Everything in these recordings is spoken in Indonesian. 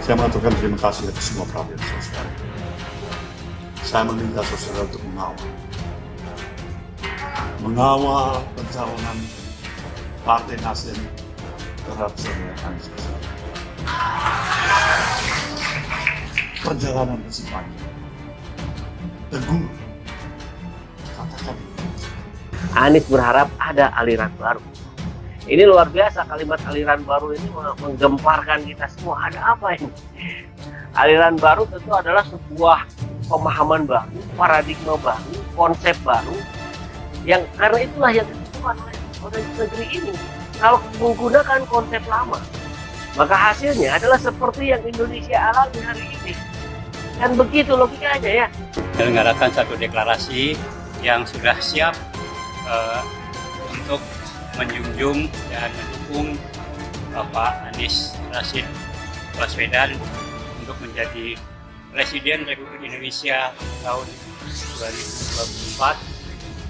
Saya mengaturkan terima kasih atas semua perhatian saudara. Saya meminta saudara untuk mengawal pencalonan Partai Nasdem terhadap saudara Anies Baswedan. Perjalanan masih panjang, teguh, katakan. Anies berharap ada aliran baru. Ini luar biasa, kalimat aliran baru ini menggemparkan kita semua. Ada apa ini? Aliran baru tentu adalah sebuah pemahaman baru, paradigma baru, konsep baru, yang karena itulah yang dibutuhkan oleh negeri ini. Kalau menggunakan konsep lama, maka hasilnya adalah seperti yang Indonesia alami hari ini. Dan begitu logikanya ya. Menyelenggarakan satu deklarasi yang sudah siap untuk menjunjung dan mendukung Bapak Anies Rashid Baswedan untuk menjadi Presiden Republik Indonesia tahun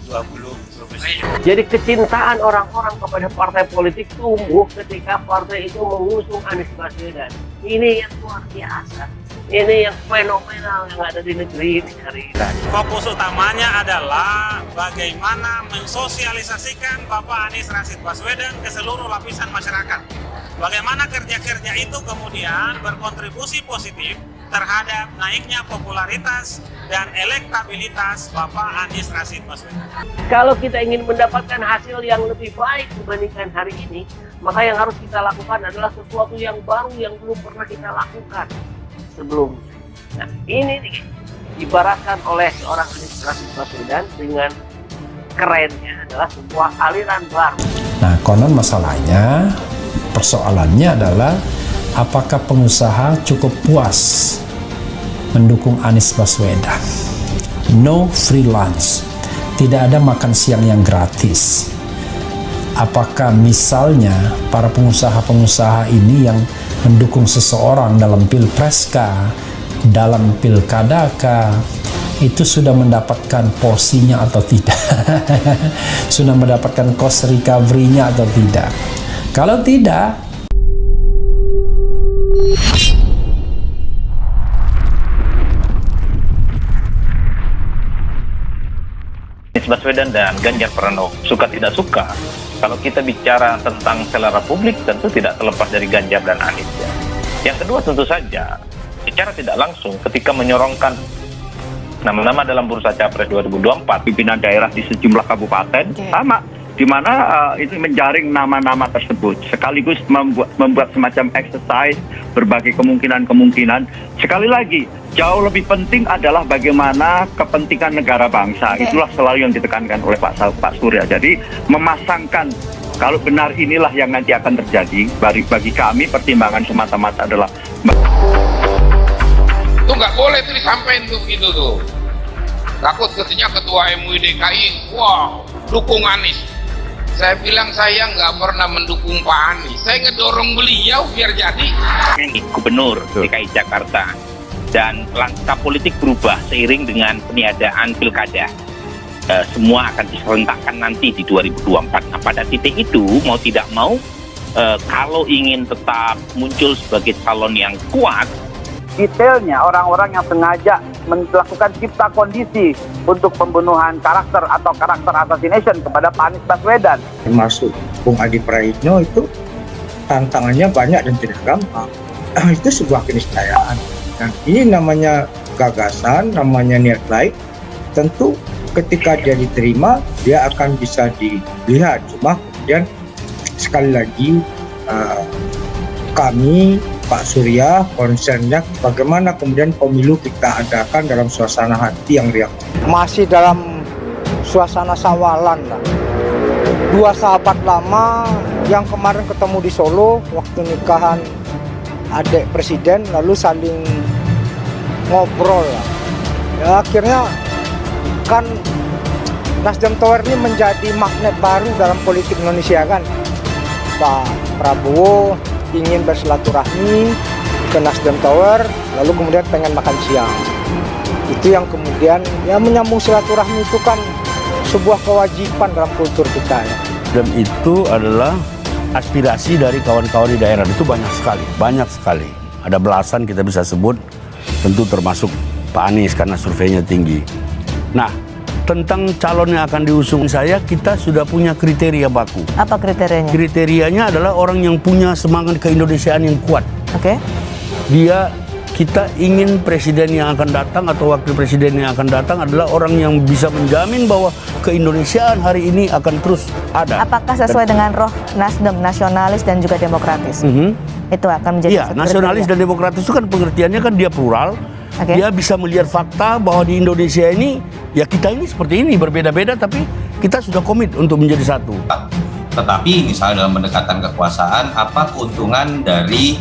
2024-2029. Jadi kecintaan orang-orang kepada partai politik tumbuh ketika partai itu mengusung Anies Baswedan. Ini yang luar biasa. Ini yang fenomenal yang ada di negeri ini hari ini. Fokus utamanya adalah bagaimana mensosialisasikan Bapak Anies Rashid Baswedan ke seluruh lapisan masyarakat. Bagaimana kerja-kerja itu kemudian berkontribusi positif terhadap naiknya popularitas dan elektabilitas Bapak Anies Rashid Baswedan. Kalau kita ingin mendapatkan hasil yang lebih baik dibandingkan hari ini, maka yang harus kita lakukan adalah sesuatu yang baru yang belum pernah kita lakukan sebelumnya. Nah, ini diibaratkan oleh seorang Anies Rashid Baswedan dengan kerennya adalah sebuah aliran baru. Nah, konon masalahnya, persoalannya adalah apakah pengusaha cukup puas mendukung Anies Baswedan? No free lunch, tidak ada makan siang yang gratis. Apakah misalnya para pengusaha-pengusaha ini yang mendukung seseorang dalam pilpres kah, dalam pilkada kah, itu sudah mendapatkan porsinya atau tidak? Sudah mendapatkan cost recovery-nya atau tidak? Kalau tidak, Anies Baswedan dan Ganjar Pranowo, suka tidak suka, kalau kita bicara tentang selera publik tentu tidak terlepas dari Ganjar dan Anies ya. Yang kedua tentu saja secara tidak langsung ketika menyorongkan nama-nama dalam bursa Capres 2024 pimpinan daerah di sejumlah kabupaten sama, di mana ini menjaring nama-nama tersebut sekaligus membuat semacam exercise berbagai kemungkinan-kemungkinan. Sekali lagi, jauh lebih penting adalah bagaimana kepentingan negara bangsa. Itulah selalu yang ditekankan oleh Pak Surya. Jadi memasangkan kalau benar inilah yang nanti akan terjadi, bagi kami pertimbangan semata-mata adalah itu nggak boleh tuh disampaikan tuh begitu tuh. Takut katanya ketua MUI DKI, wow, dukung Anies. Saya bilang saya nggak pernah mendukung Pak Anies, saya ngedorong beliau biar jadi. Gubernur DKI Jakarta dan langkah politik berubah seiring dengan peniadaan pilkada. Semua akan diserentakkan nanti di 2024. Nah, pada titik itu mau tidak mau kalau ingin tetap muncul sebagai calon yang kuat, detailnya orang-orang yang sengaja melakukan cipta kondisi untuk pembunuhan karakter atau karakter assassination kepada Pak Anies Baswedan. Termasuk Bung Adi Praitno itu tantangannya banyak dan tidak gampang. Itu sebuah keniscayaan. Dan ini namanya gagasan, namanya niat baik. Tentu ketika dia diterima, dia akan bisa dilihat. Cuma kemudian sekali lagi kami Pak Surya concernnya bagaimana kemudian pemilu kita adakan dalam suasana hati yang riang. Masih dalam suasana sawalan lah. Dua sahabat lama yang kemarin ketemu di Solo waktu nikahan adik presiden lalu saling ngobrol lah. Ya akhirnya kan Nasdem Tower ini menjadi magnet baru dalam politik Indonesia kan. Pak Prabowo ingin bersilaturahmi ke Nasdem Tower, lalu kemudian pengen makan siang. Itu yang kemudian ya menyambung silaturahmi itu kan sebuah kewajiban dalam kultur kita ya. Dan itu adalah aspirasi dari kawan-kawan di daerah itu banyak sekali. ada belasan kita bisa sebut, tentu termasuk Pak Anies karena surveinya tinggi. Nah, tentang calon yang akan diusung kita sudah punya kriteria baku. Apa kriterianya? Kriterianya adalah orang yang punya semangat keindonesiaan yang kuat. Oke. Kita ingin presiden yang akan datang atau wakil presiden yang akan datang adalah orang yang bisa menjamin bahwa keindonesiaan hari ini akan terus ada. Apakah sesuai dengan roh Nasdem, nasionalis dan juga demokratis? Itu akan menjadi Iya, nasionalis dan demokratis itu kan pengertiannya kan dia plural. Dia bisa melihat fakta bahwa di Indonesia ini, ya kita ini seperti ini, berbeda-beda tapi kita sudah komit untuk menjadi satu. Tetapi misalnya dalam pendekatan kekuasaan, apa keuntungan dari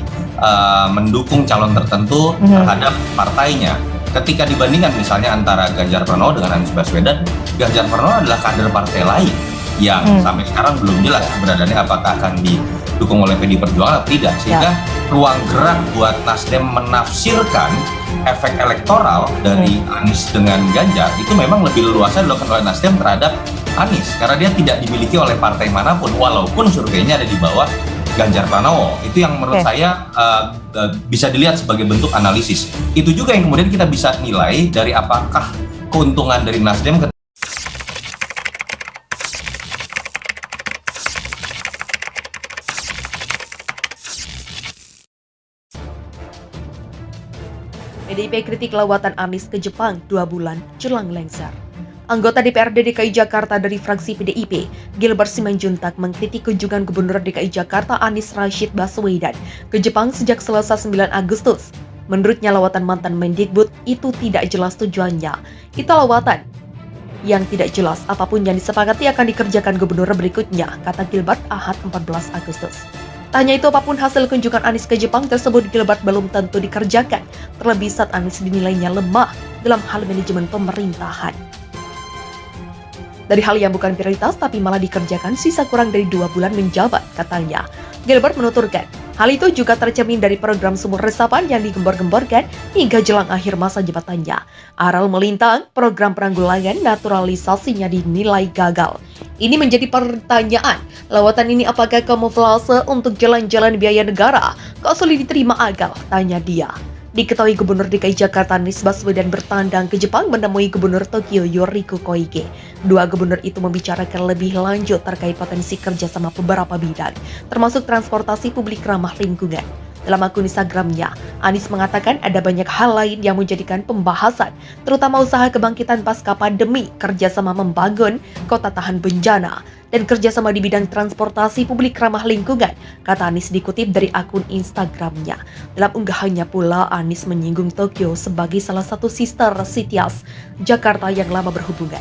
mendukung calon tertentu terhadap partainya? Ketika dibandingkan misalnya antara Ganjar Pranowo dengan Anies Baswedan, Ganjar Pranowo adalah kader partai lain yang sampai sekarang belum jelas keberadaannya apakah akan didukung oleh PDI Perjuangan atau tidak, sehingga ruang gerak buat Nasdem menafsirkan efek elektoral dari Anies dengan Ganjar itu memang lebih leluasa dilakukan oleh Nasdem terhadap Anies karena dia tidak dimiliki oleh partai manapun walaupun surveinya ada di bawah Ganjar Pranowo. Itu yang menurut saya bisa dilihat sebagai bentuk analisis. Itu juga yang kemudian kita bisa nilai dari apakah keuntungan dari Nasdem PDIP kritik lawatan Anies ke Jepang 2 bulan jelang lengser. Anggota DPRD DKI Jakarta dari fraksi PDIP, Gilbert Simanjuntak mengkritik kunjungan Gubernur DKI Jakarta Anies Rashid Baswedan ke Jepang sejak Selasa 9 Agustus. Menurutnya lawatan mantan Mendikbud itu tidak jelas tujuannya. Itu lawatan yang tidak jelas, apapun yang disepakati akan dikerjakan gubernur berikutnya, kata Gilbert Ahad 14 Agustus. Tanya itu apapun hasil kunjungan Anies ke Jepang tersebut Gilbert belum tentu dikerjakan, terlebih saat Anies dinilainya lemah dalam hal manajemen pemerintahan. Dari hal yang bukan prioritas tapi malah dikerjakan sisa kurang dari 2 bulan menjabat, katanya. Gilbert menuturkan, hal itu juga tercermin dari program sumur resapan yang digembor-gemborkan hingga jelang akhir masa jabatannya. Aral melintang, program penanggulangan naturalisasinya dinilai gagal. Ini menjadi pertanyaan, lawatan ini apakah kamuflase untuk jalan-jalan biaya negara? Kok sulit diterima agal? Tanya dia. Diketahui Gubernur DKI Jakarta Anies Baswedan bertandang ke Jepang menemui Gubernur Tokyo Yoriko Koike. Dua gubernur itu membicarakan lebih lanjut terkait potensi kerjasama beberapa bidang, termasuk transportasi publik ramah lingkungan. Dalam akun Instagramnya, Anies mengatakan ada banyak hal lain yang menjadikan pembahasan, terutama usaha kebangkitan pasca pandemi, kerjasama membangun kota tahan bencana, dan kerjasama di bidang transportasi publik ramah lingkungan, kata Anies dikutip dari akun Instagramnya. Dalam unggahannya pula, Anies menyinggung Tokyo sebagai salah satu sister cities Jakarta yang lama berhubungan.